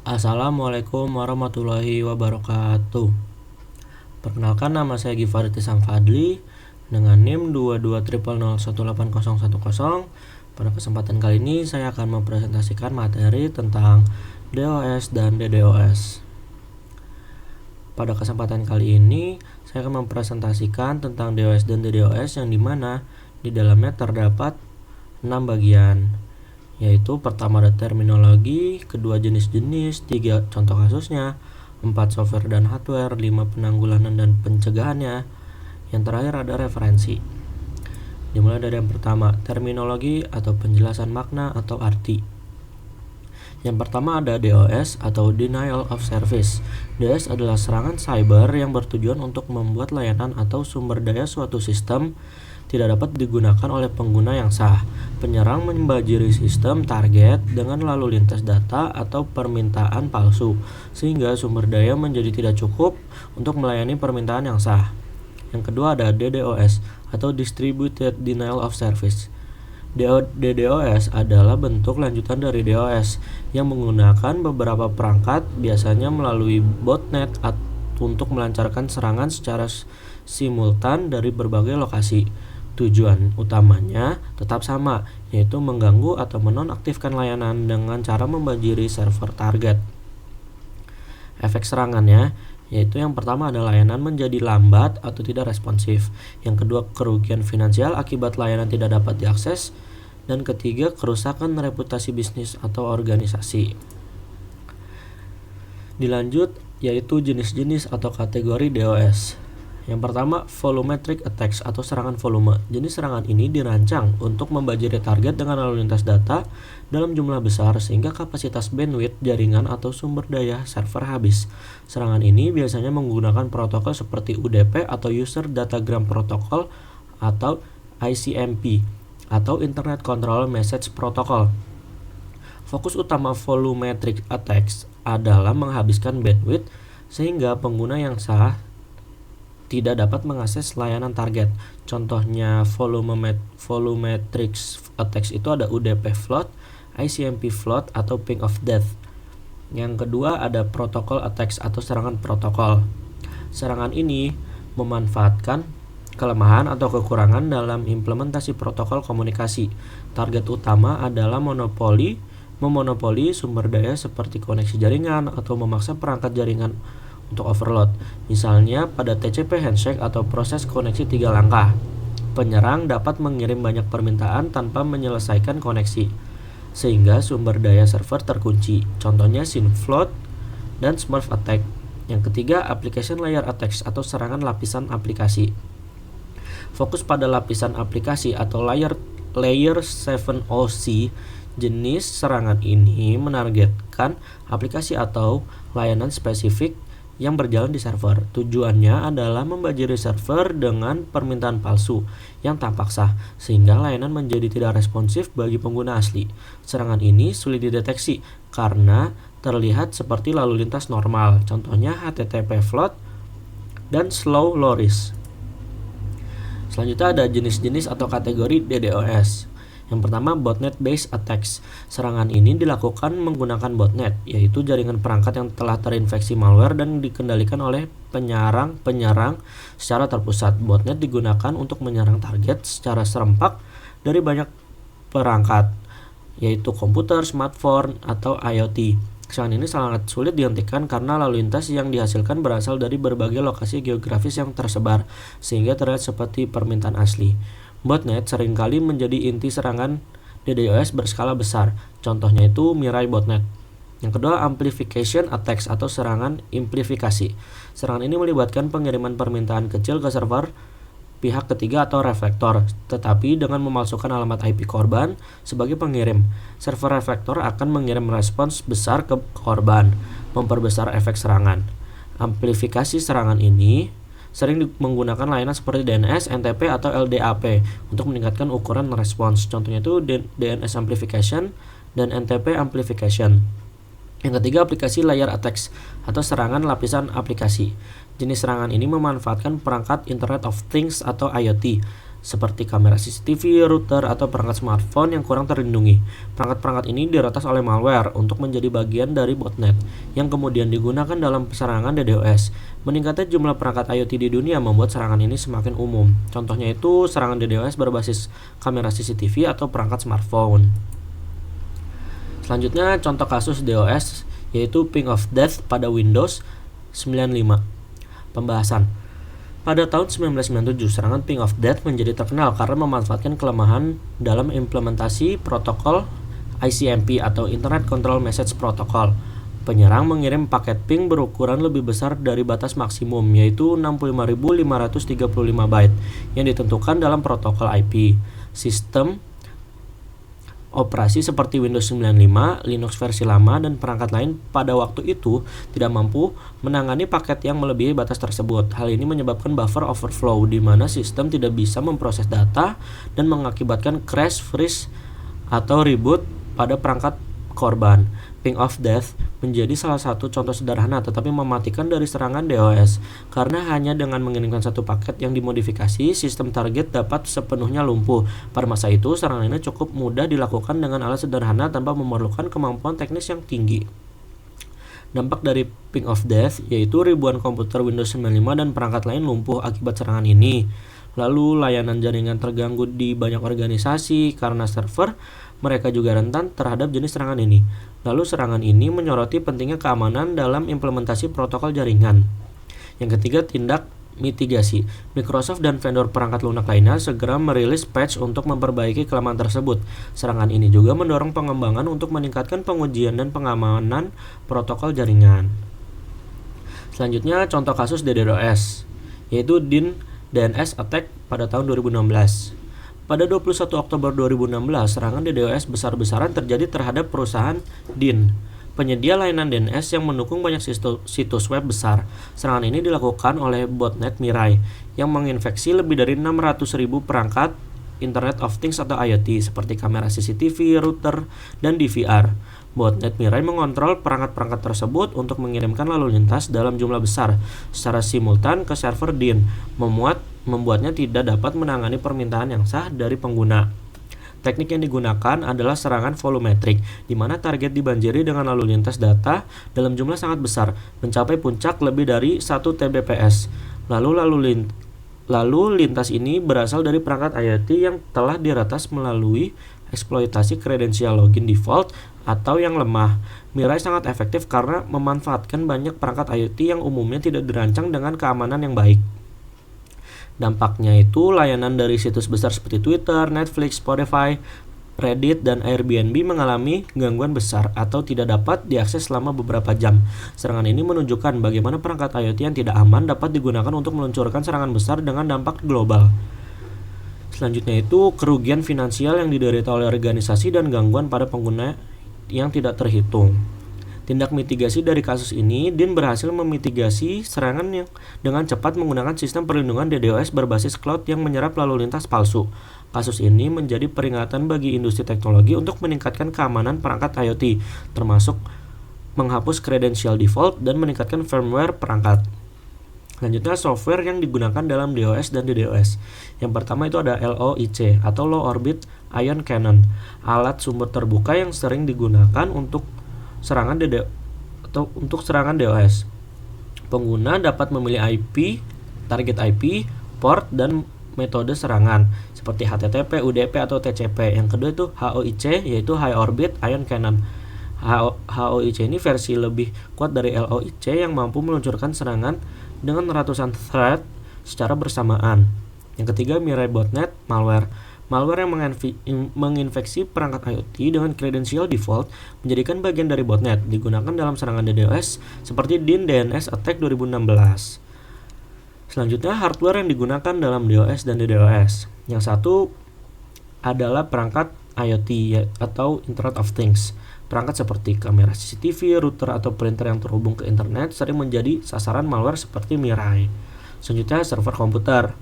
Assalamualaikum warahmatullahi wabarakatuh. Perkenalkan, nama saya Givari Tisam Fadli dengan NIM 22000018010. Pada kesempatan kali ini saya akan mempresentasikan materi tentang DOS dan DDoS. Pada kesempatan kali ini saya akan mempresentasikan tentang DOS dan DDoS yang dimana di dalamnya terdapat 6 bagian, yaitu pertama ada terminologi, kedua jenis-jenis, 3 contoh kasusnya, 4 software dan hardware, 5 penanggulangan dan pencegahannya, yang terakhir ada referensi. Dimulai dari yang pertama, terminologi atau penjelasan makna atau arti. Yang pertama ada DOS atau Denial of Service. DOS adalah serangan cyber yang bertujuan untuk membuat layanan atau sumber daya suatu sistem tidak dapat digunakan oleh pengguna yang sah. Penyerang membajiri sistem target dengan lalu lintas data atau permintaan palsu, sehingga sumber daya menjadi tidak cukup untuk melayani permintaan yang sah. Yang kedua ada DDoS atau Distributed Denial of Service. DDoS adalah bentuk lanjutan dari DOS yang menggunakan beberapa perangkat, biasanya melalui botnet untuk melancarkan serangan secara simultan dari berbagai lokasi. Tujuan utamanya tetap sama, yaitu mengganggu atau menonaktifkan layanan dengan cara membanjiri server target. Efek serangannya yaitu yang pertama adalah layanan menjadi lambat atau tidak responsif. Yang kedua, kerugian finansial akibat layanan tidak dapat diakses. Dan ketiga, kerusakan reputasi bisnis atau organisasi. Dilanjut, yaitu jenis-jenis atau kategori DOS. Yang pertama, volumetric attacks atau serangan volume. Jenis serangan ini dirancang untuk membajiri target dengan lalu lintas data dalam jumlah besar sehingga kapasitas bandwidth jaringan atau sumber daya server habis. Serangan ini biasanya menggunakan protokol seperti UDP atau User Datagram Protocol atau ICMP atau Internet Control Message Protocol. Fokus utama volumetric attacks adalah menghabiskan bandwidth sehingga pengguna yang sah tidak dapat mengakses layanan target. Contohnya volumetric attacks itu ada UDP flood, ICMP flood, atau ping of death. Yang kedua ada protocol attacks atau serangan protokol. Serangan ini memanfaatkan kelemahan atau kekurangan dalam implementasi protokol komunikasi. Target utama adalah memonopoli sumber daya seperti koneksi jaringan atau memaksa perangkat jaringan untuk overload. Misalnya pada TCP handshake atau proses koneksi 3 langkah. Penyerang dapat mengirim banyak permintaan tanpa menyelesaikan koneksi, sehingga sumber daya server terkunci. Contohnya SYN-flood dan Smurf attack. Yang ketiga, application layer attacks atau serangan lapisan aplikasi. Fokus pada lapisan aplikasi atau layer 7OC. Jenis serangan ini menargetkan aplikasi atau layanan spesifik yang berjalan di server. Tujuannya adalah membajiri server dengan permintaan palsu yang tampak sah, sehingga layanan menjadi tidak responsif bagi pengguna asli. Serangan ini sulit dideteksi karena terlihat seperti lalu lintas normal, contohnya HTTP flood dan slow loris. Selanjutnya ada jenis-jenis atau kategori DDoS. Yang pertama, botnet based attacks. Serangan ini dilakukan menggunakan botnet, yaitu jaringan perangkat yang telah terinfeksi malware dan dikendalikan oleh penyerang secara terpusat. Botnet digunakan untuk menyerang target secara serempak dari banyak perangkat, yaitu komputer, smartphone, atau IoT. Serangan ini sangat sulit dihentikan karena lalu lintas yang dihasilkan berasal dari berbagai lokasi geografis yang tersebar, sehingga terlihat seperti permintaan asli. Botnet seringkali menjadi inti serangan DDoS berskala besar. Contohnya itu Mirai botnet. Yang kedua, amplification attacks atau serangan amplifikasi. Serangan ini melibatkan pengiriman permintaan kecil ke server pihak ketiga atau reflektor, tetapi dengan memalsukan alamat IP korban sebagai pengirim. Server reflektor akan mengirim respons besar ke korban, memperbesar efek serangan. Amplifikasi serangan ini sering menggunakan layanan seperti DNS, NTP, atau LDAP untuk meningkatkan ukuran respons. Contohnya itu DNS amplification dan NTP amplification. Yang ketiga, aplikasi layer attacks atau serangan lapisan aplikasi. Jenis serangan ini memanfaatkan perangkat Internet of Things atau IoT. seperti kamera CCTV, router, atau perangkat smartphone yang kurang terlindungi. Perangkat-perangkat ini diretas oleh malware untuk menjadi bagian dari botnet, yang kemudian digunakan dalam serangan DDoS. Meningkatnya jumlah perangkat IoT di dunia membuat serangan ini semakin umum. Contohnya itu serangan DDoS berbasis kamera CCTV atau perangkat smartphone. Selanjutnya, contoh kasus DOS yaitu ping of death pada Windows 95. Pembahasan. Pada tahun 1997, serangan ping of death menjadi terkenal karena memanfaatkan kelemahan dalam implementasi protokol ICMP atau Internet Control Message Protocol. Penyerang mengirim paket ping berukuran lebih besar dari batas maksimum, yaitu 65.535 byte yang ditentukan dalam protokol IP. Sistem operasi seperti Windows 95, Linux versi lama, dan perangkat lain pada waktu itu tidak mampu menangani paket yang melebihi batas tersebut. Hal ini menyebabkan buffer overflow, di mana sistem tidak bisa memproses data dan mengakibatkan crash, freeze, atau reboot pada perangkat korban. Ping of death menjadi salah satu contoh sederhana tetapi mematikan dari serangan DOS, karena hanya dengan mengirimkan satu paket yang dimodifikasi, sistem target dapat sepenuhnya lumpuh. Pada masa itu, serangan ini cukup mudah dilakukan dengan alat sederhana tanpa memerlukan kemampuan teknis yang tinggi. Dampak dari ping of death yaitu ribuan komputer Windows 95 dan perangkat lain lumpuh akibat serangan ini. Lalu layanan jaringan terganggu di banyak organisasi karena server mereka juga rentan terhadap jenis serangan ini. Lalu serangan ini menyoroti pentingnya keamanan dalam implementasi protokol jaringan. Yang ketiga, tindak mitigasi. Microsoft dan vendor perangkat lunak lainnya segera merilis patch untuk memperbaiki kelemahan tersebut. Serangan ini juga mendorong pengembangan untuk meningkatkan pengujian dan pengamanan protokol jaringan. Selanjutnya, contoh kasus DDoS, yaitu DNS attack pada tahun 2016. Pada 21 Oktober 2016, serangan DDoS besar-besaran terjadi terhadap perusahaan DIN, penyedia layanan DNS yang mendukung banyak situs web besar. Serangan ini dilakukan oleh botnet Mirai yang menginfeksi lebih dari 600.000 perangkat Internet of Things atau IoT seperti kamera CCTV, router, dan DVR. Botnet Mirai mengontrol perangkat-perangkat tersebut untuk mengirimkan lalu lintas dalam jumlah besar secara simultan ke server DIN, membuatnya tidak dapat menangani permintaan yang sah dari pengguna. Teknik yang digunakan adalah serangan volumetrik, di mana target dibanjiri dengan lalu lintas data dalam jumlah sangat besar, mencapai puncak lebih dari 1 Tbps. Lalu lintas ini berasal dari perangkat IoT yang telah diretas melalui eksploitasi kredensial login default atau yang lemah. Mirai sangat efektif karena memanfaatkan banyak perangkat IoT yang umumnya tidak dirancang dengan keamanan yang baik. Dampaknya itu layanan dari situs besar seperti Twitter, Netflix, Spotify, Reddit, dan Airbnb mengalami gangguan besar atau tidak dapat diakses selama beberapa jam. Serangan ini menunjukkan bagaimana perangkat IoT yang tidak aman dapat digunakan untuk meluncurkan serangan besar dengan dampak global. Selanjutnya itu kerugian finansial yang diderita oleh organisasi dan gangguan pada pengguna yang tidak terhitung. Tindak mitigasi dari kasus ini, DIN berhasil memitigasi serangan yang dengan cepat menggunakan sistem perlindungan DDoS berbasis cloud yang menyerap lalu lintas palsu. Kasus ini menjadi peringatan bagi industri teknologi untuk meningkatkan keamanan perangkat IoT, termasuk menghapus kredensial default dan meningkatkan firmware perangkat. Selanjutnya, software yang digunakan dalam DOS dan DDoS. Yang pertama itu ada LOIC atau Low Orbit Ion Cannon, alat sumber terbuka yang sering digunakan untuk serangan DOS. Pengguna dapat memilih IP, target IP, port, dan metode serangan seperti HTTP, UDP, atau TCP. Yang kedua itu HOIC, yaitu High Orbit Ion Cannon. HOIC ini versi lebih kuat dari LOIC yang mampu meluncurkan serangan dengan ratusan thread secara bersamaan. Yang ketiga, Mirai Botnet Malware. Malware yang menginfeksi perangkat IoT dengan kredensial default menjadikan bagian dari botnet, digunakan dalam serangan DDoS seperti DNS Attack 2016. Selanjutnya, hardware yang digunakan dalam DOS dan DDoS. Yang satu adalah perangkat IoT atau Internet of Things. Perangkat seperti kamera CCTV, router, atau printer yang terhubung ke internet sering menjadi sasaran malware seperti Mirai. Selanjutnya, server komputer.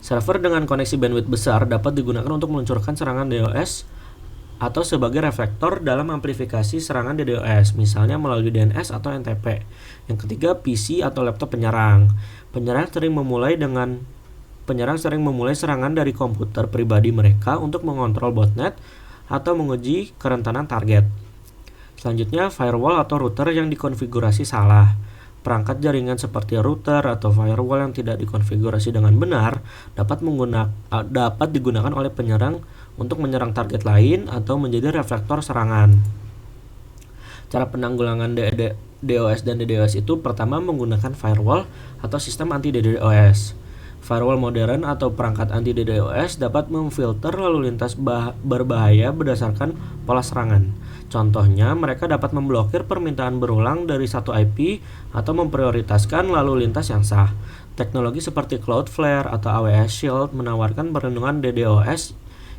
Server dengan koneksi bandwidth besar dapat digunakan untuk meluncurkan serangan DOS atau sebagai reflektor dalam amplifikasi serangan DDoS, misalnya melalui DNS atau NTP. Yang ketiga, PC atau laptop penyerang. Penyerang sering memulai dengan penyerang sering memulai serangan dari komputer pribadi mereka untuk mengontrol botnet atau menguji kerentanan target. Selanjutnya, firewall atau router yang dikonfigurasi salah. Perangkat jaringan seperti router atau firewall yang tidak dikonfigurasi dengan benar dapat digunakan oleh penyerang untuk menyerang target lain atau menjadi reflektor serangan. Cara penanggulangan DOS dan DDoS itu pertama menggunakan firewall atau sistem anti-DDoS. Firewall modern atau perangkat anti-DDoS dapat memfilter lalu lintas berbahaya berdasarkan pola serangan. Contohnya, mereka dapat memblokir permintaan berulang dari satu IP atau memprioritaskan lalu lintas yang sah. Teknologi seperti Cloudflare atau AWS Shield menawarkan perlindungan DDoS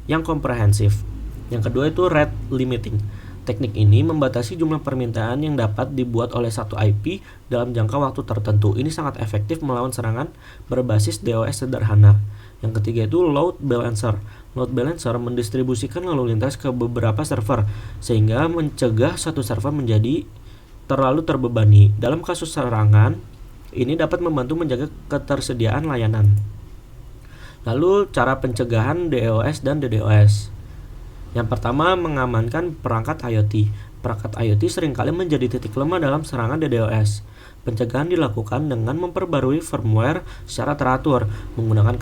yang komprehensif. Yang kedua itu rate limiting. Teknik ini membatasi jumlah permintaan yang dapat dibuat oleh satu IP dalam jangka waktu tertentu. Ini sangat efektif melawan serangan berbasis DOS sederhana. Yang ketiga itu load balancer. Load balancer mendistribusikan lalu lintas ke beberapa server sehingga mencegah satu server menjadi terlalu terbebani. Dalam kasus serangan, ini dapat membantu menjaga ketersediaan layanan. Lalu cara pencegahan DOS dan DDoS. Yang pertama, mengamankan perangkat IoT. Perangkat IoT seringkali menjadi titik lemah dalam serangan DDoS. Pencegahan dilakukan dengan memperbarui firmware secara teratur, menggunakan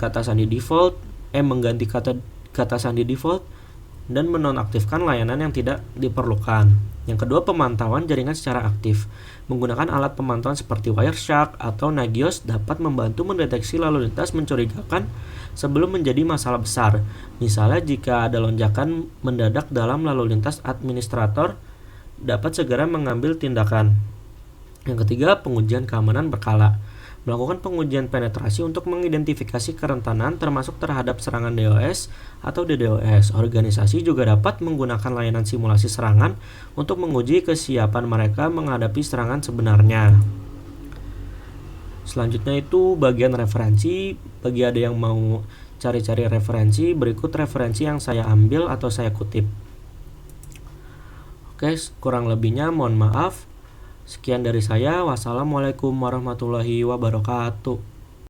mengganti kata sandi default, dan menonaktifkan layanan yang tidak diperlukan. Yang kedua, pemantauan jaringan secara aktif. Menggunakan alat pemantauan seperti Wireshark atau Nagios dapat membantu mendeteksi lalu lintas mencurigakan sebelum menjadi masalah besar. Misalnya jika ada lonjakan mendadak dalam lalu lintas, administrator dapat segera mengambil tindakan. Yang ketiga, pengujian keamanan berkala. Melakukan pengujian penetrasi untuk mengidentifikasi kerentanan termasuk terhadap serangan DOS atau DDoS. Organisasi juga dapat menggunakan layanan simulasi serangan untuk menguji kesiapan mereka menghadapi serangan sebenarnya. Selanjutnya itu bagian referensi. Bagi ada yang mau cari-cari referensi, berikut referensi yang saya ambil atau saya kutip. Oke, kurang lebihnya mohon maaf. Sekian dari saya. Wassalamualaikum warahmatullahi wabarakatuh.